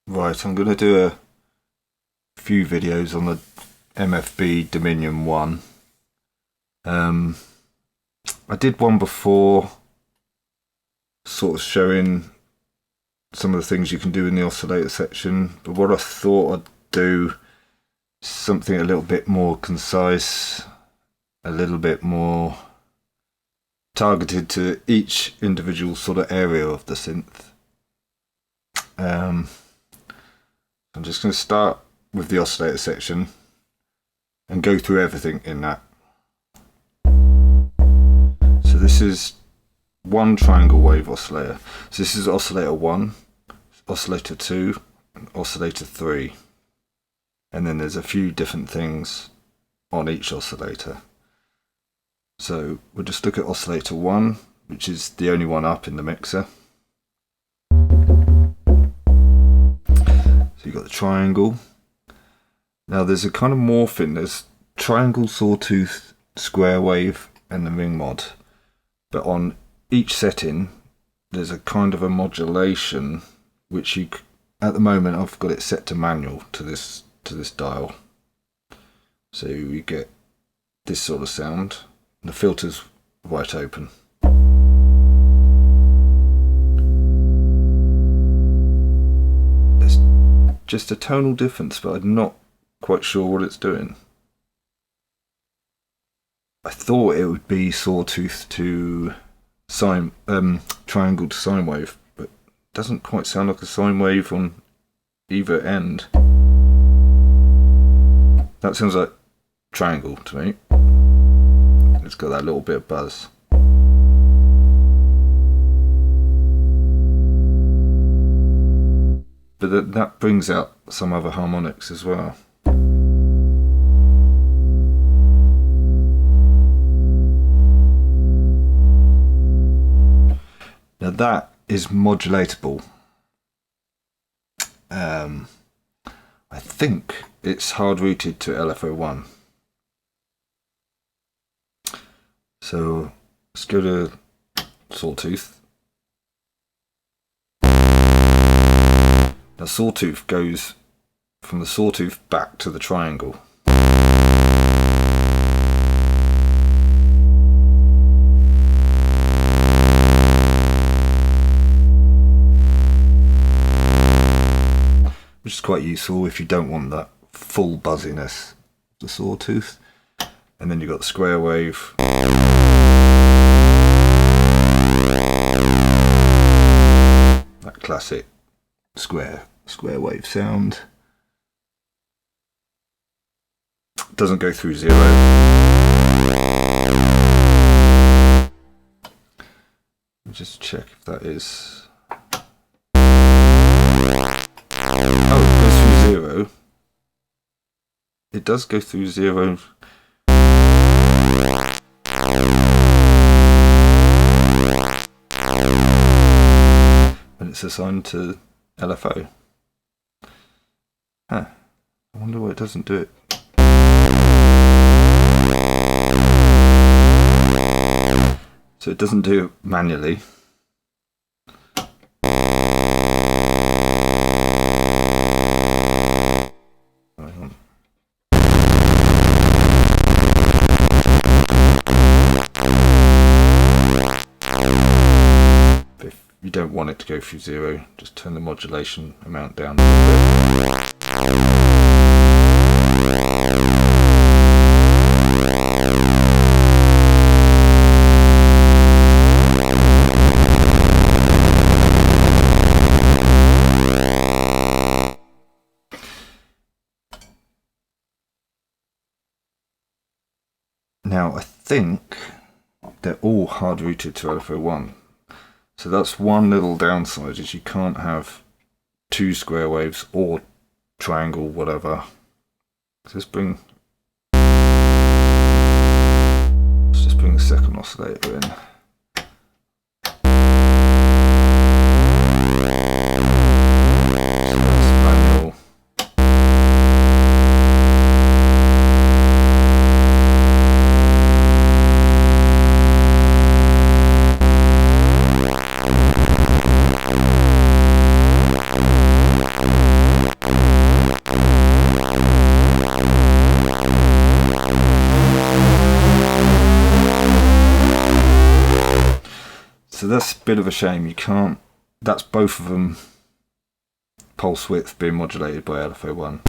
Right, I'm going to do a few videos on the MFB Dominion 1. I did one before, sort of showing some of the things you can do in the oscillator section, but what I thought I'd do is something a little bit more concise, a little bit more targeted to each individual sort of area of the synth. I'm just going to start with the oscillator section and go through everything in that. So this is one triangle wave oscillator. So this is oscillator 1, oscillator 2, and oscillator 3. And then there's a few different things on each oscillator. So we'll just look at oscillator 1, which is the only one up in the mixer. So you've got the triangle. Now there's a kind of morphing. There's triangle, sawtooth, square wave, and the ring mod. But on each setting, there's a kind of a modulation, which you, at the moment, I've got it set to manual to this dial. So you get this sort of sound. The filter's right open. There's just a tonal difference, but I'm not quite sure what it's doing. I thought it would be sawtooth to sine, triangle to sine wave, but it doesn't quite sound like a sine wave on either end. That sounds like triangle to me. It's got that little bit of buzz. But that brings out some other harmonics as well. Now that is modulatable. I think it's hard routed to LFO1. So let's go to sawtooth. Now sawtooth goes from the sawtooth back to the triangle. Which is quite useful if you don't want that full buzziness of the sawtooth. And then you've got the square wave. That classic square wave sound. Doesn't go through zero. Let me just check if that is. Oh, it goes through zero. It does go through zero. And it's assigned to LFO. Huh. I wonder why it doesn't do it. So it doesn't do it manually. If you don't want it to go through zero, just turn the modulation amount down a little bit. Now I think they're all hard routed to LFO1. So that's one little downside, is you can't have two square waves or triangle, whatever. So let's just bring the second oscillator in. So that's manual. that's a bit of a shame. You can't. That's both of them. Pulse width being modulated by LFO1.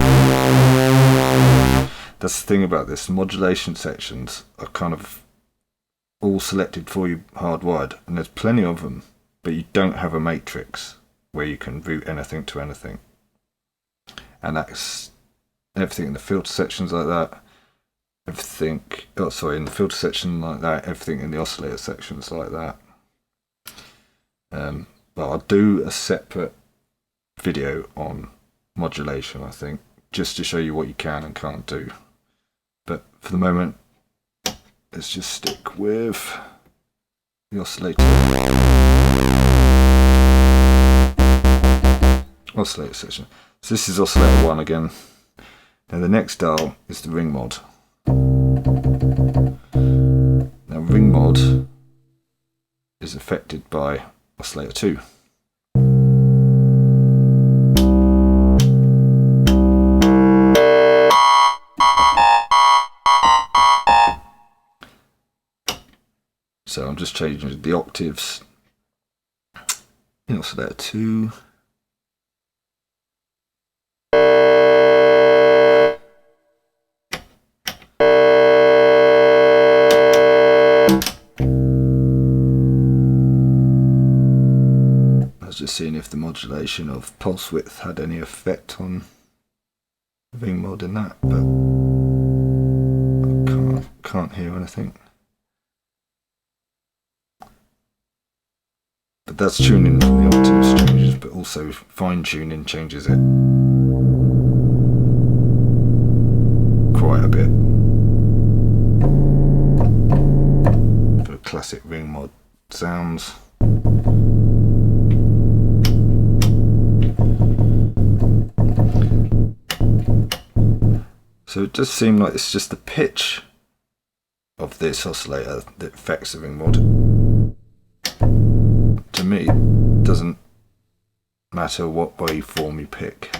That's the thing about this. Modulation sections are kind of all selected for you hardwired, and there's plenty of them, but you don't have a matrix where you can route anything to anything. And that's everything in the filter sections like that. Everything, in the filter section like that. Everything in the oscillator sections like that. But I'll do a separate video on modulation, I think, just to show you what you can and can't do. But for the moment, let's just stick with the oscillator section. So this is oscillator 1 again. Now the next dial is the ring mod. Now ring mod is affected by oscillator 2. So I'm just changing the octaves in oscillator 2. I was just seeing if the modulation of pulse width had any effect on the ring mod in that, but I can't hear anything. But that's tuning the octaves changes, but also fine tuning changes it quite a bit. For classic ring mod sounds. So it does seem like it's just the pitch of this oscillator that affects the ring mod. To me, it doesn't matter what waveform you pick.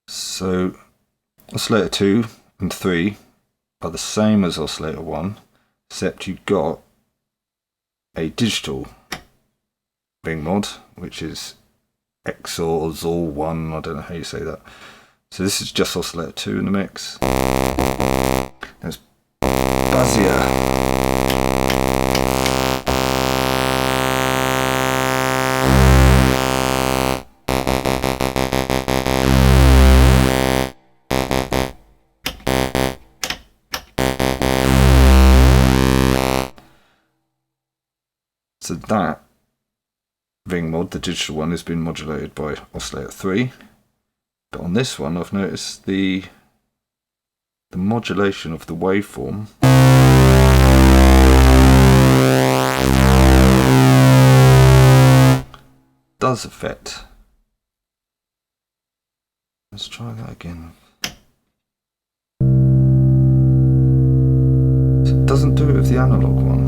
So oscillator 2 and 3 are the same as oscillator 1, except you've got a digital ring mod, which is XOR or ZOR 1, I don't know how you say that. So this is just oscillator 2 in the mix. There's Basia. So that ring mod, the digital one, has been modulated by oscillator 3. But on this one I've noticed the modulation of the waveform does affect. Let's try that again. So it doesn't do it with the analog one.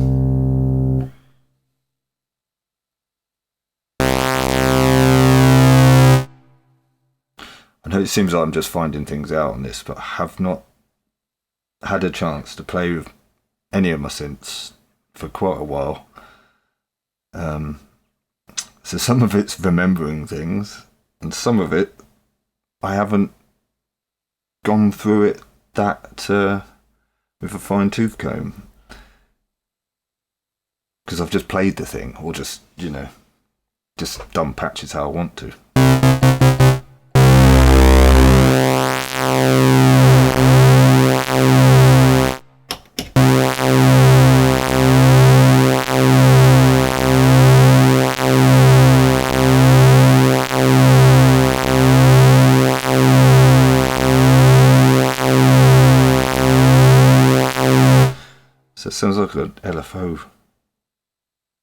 I know it seems like I'm just finding things out on this, but I have not had a chance to play with any of my synths for quite a while. So some of it's remembering things, and some of it I haven't gone through it that with a fine tooth comb, because I've just played the thing, or just, you know, just done patches how I want to. So it sounds like an LFO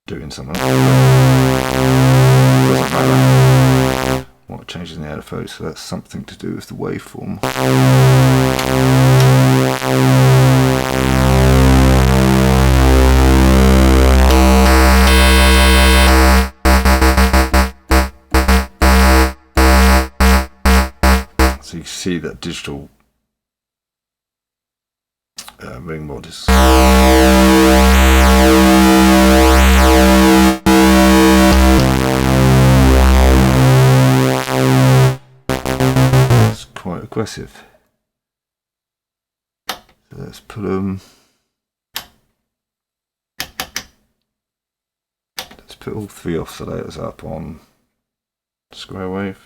doing something. Doesn't matter. while changing the LFO, so that's something to do with the waveform. So you can see that digital ring mod is quite aggressive. So let's put all 3 oscillators up on square wave.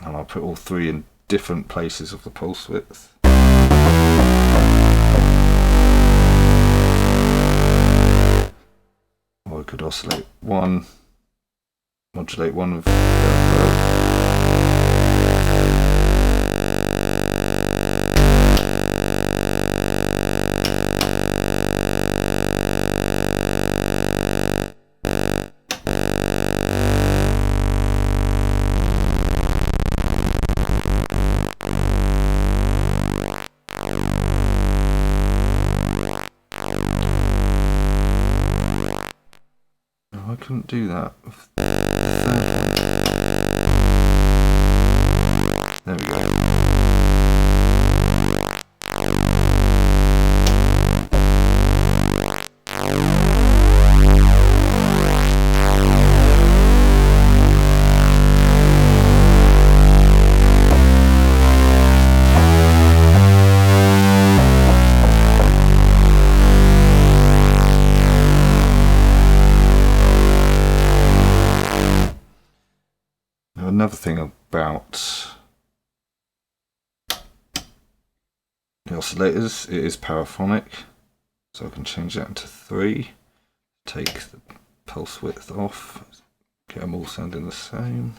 And I'll put all 3 in different places of the pulse width. Or I could oscillate one, modulate one with I couldn't do that with the third one. There we go. Another thing about the oscillators, it is paraphonic, so I can change that into 3, take the pulse width off, get them all sounding the same.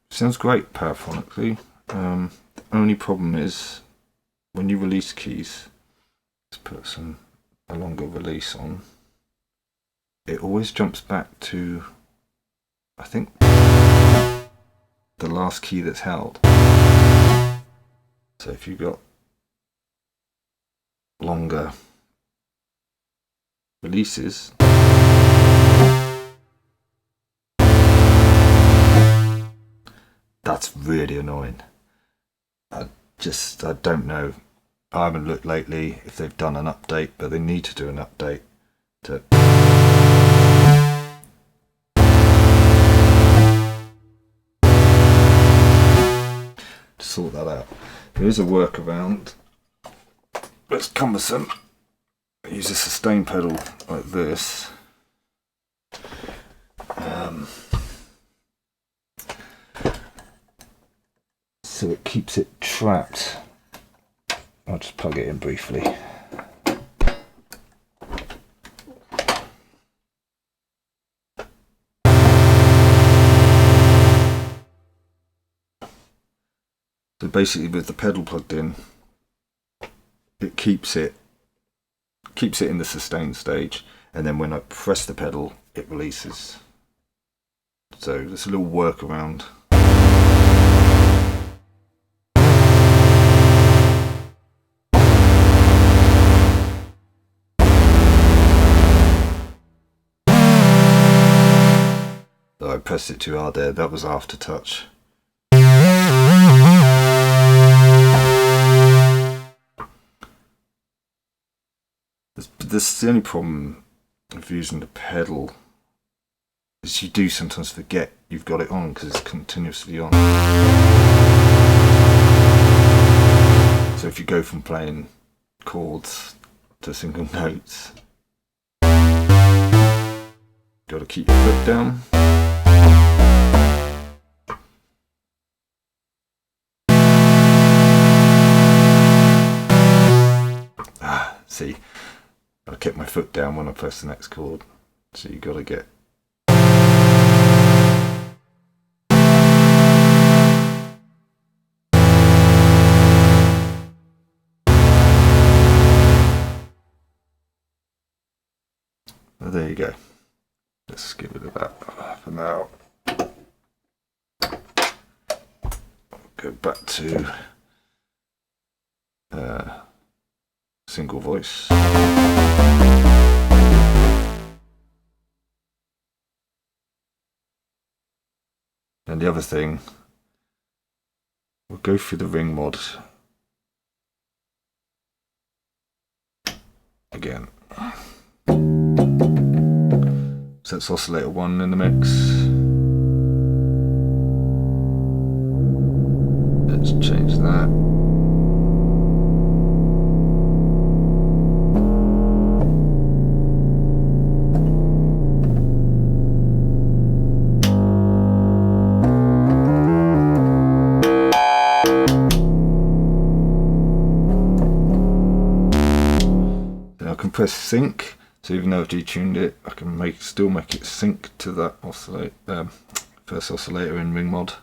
Sounds great paraphonically. The only problem is when you release keys, let's put a longer release on, it always jumps back to, I think, the last key that's held. So if you've got longer releases, that's really annoying. I don't know. I haven't looked lately if they've done an update, but they need to do an update to sort that out. There is a workaround, but it's cumbersome. I use a sustain pedal like this. So it keeps it trapped. I'll just plug it in briefly. So basically with the pedal plugged in, it keeps it in the sustain stage, and then when I press the pedal it releases. So there's a little workaround. So I pressed it too hard there, that was aftertouch. This the only problem of using the pedal is you do sometimes forget you've got it on because it's continuously on. So if you go from playing chords to single notes, Got to keep your foot down. See, I kept my foot down when I pressed the next chord, so you got to get. Well, there you go. Let's give it about for now. Go back to single voice. And the other thing, we'll go through the ring mod again. So it's oscillator 1 in the mix. Let's change that. Then I can press sync. So even though I've detuned it, I can still make it sync to that first oscillator in ring mod.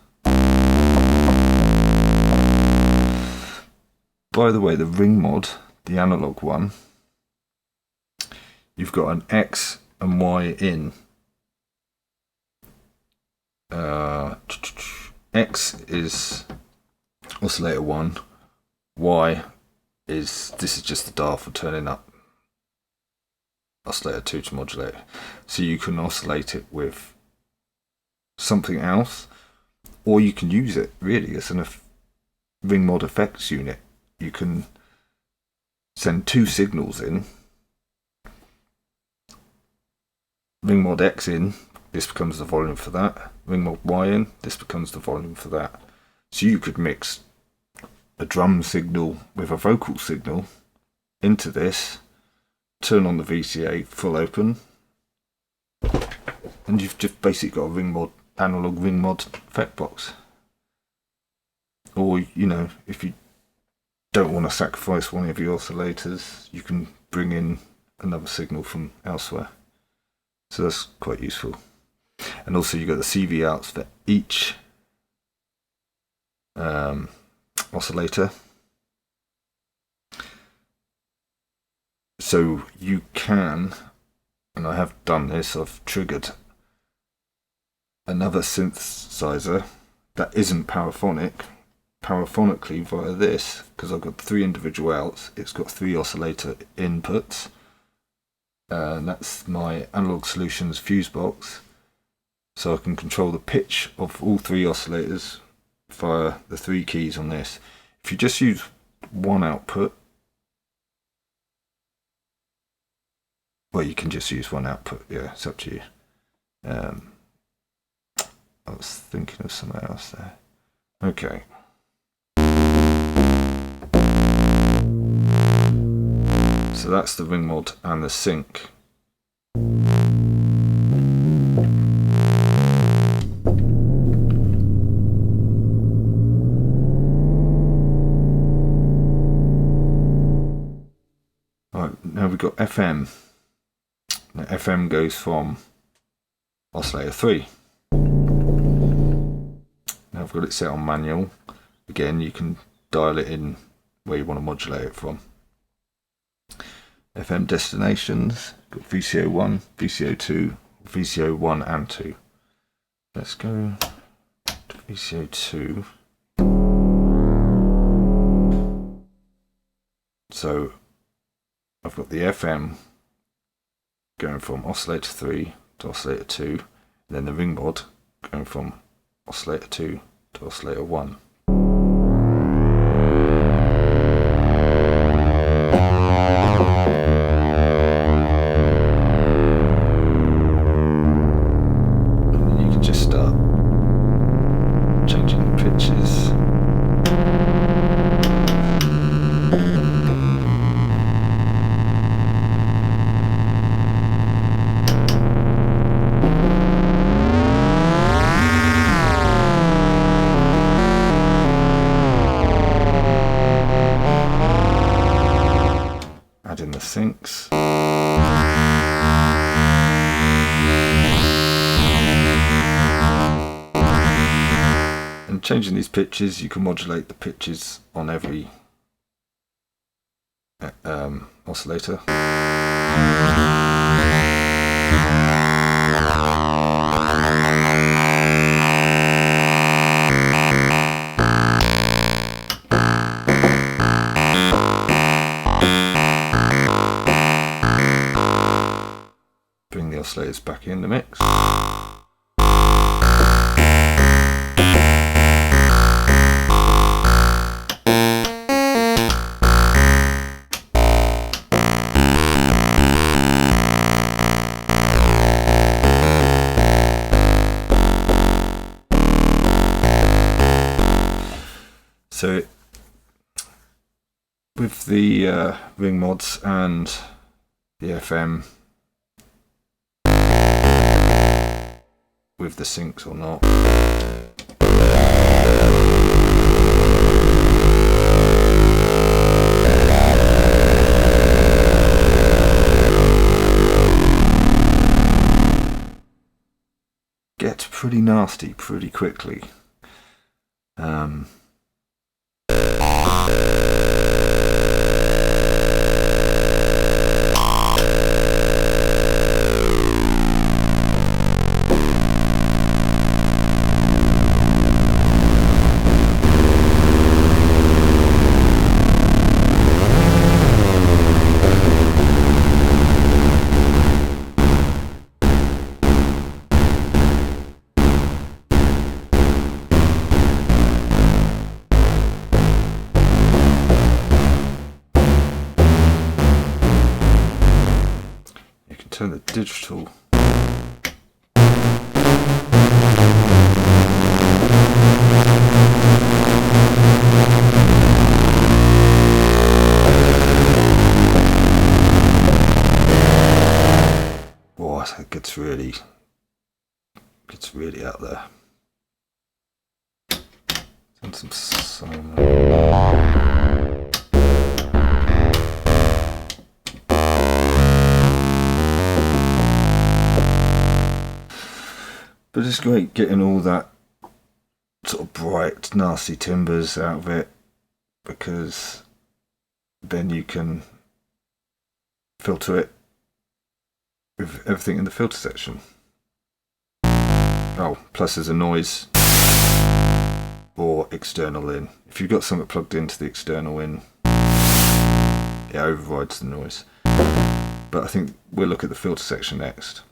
By the way, the ring mod, the analog one, you've got an X and Y in. X is oscillator 1, Y is, this is just the dial for turning up. Oscillator 2 to modulate, so you can oscillate it with something else, or you can use it really as an ring mod effects unit. You can send 2 signals in, ring mod X in, this becomes the volume for that, ring mod Y in, this becomes the volume for that. So you could mix a drum signal with a vocal signal into this, turn on the VCA full open, and you've just basically got a ring mod, analog ring mod effect box. Or, you know, if you don't want to sacrifice one of your oscillators, you can bring in another signal from elsewhere. So that's quite useful. And also you've got the CV outs for each oscillator. So you can, and I have done this, I've triggered another synthesizer that isn't paraphonically via this, because I've got 3 individual outs, it's got 3 oscillator inputs, and that's my Analog Solutions fuse box, so I can control the pitch of all 3 oscillators via the 3 keys on this. If you just use one output, well, you can just use one output, yeah, it's up to you. I was thinking of something else there. Okay. So that's the ring mod and the sync. Alright, now we've got FM. Now FM goes from oscillator 3. Now I've got it set on manual. Again, you can dial it in where you want to modulate it from. FM destinations, got VCO 1, VCO 2, VCO 1 and 2. Let's go to VCO 2. So I've got the FM going from oscillator 3 to oscillator 2, and then the ring mod going from oscillator 2 to oscillator 1. And then you can just start changing the pitches. sinks. And changing these pitches, you can modulate the pitches on every oscillator. Bring the oscillators back in the mix. So with the ring mods and the FM, with the syncs or not, gets pretty nasty pretty quickly. Turn the digital it gets really out there. Turn some But it's great getting all that sort of bright, nasty timbers out of it, because then you can filter it with everything in the filter section. Oh, plus there's a noise or external in. If you've got something plugged into the external in, it overrides the noise. But I think we'll look at the filter section next.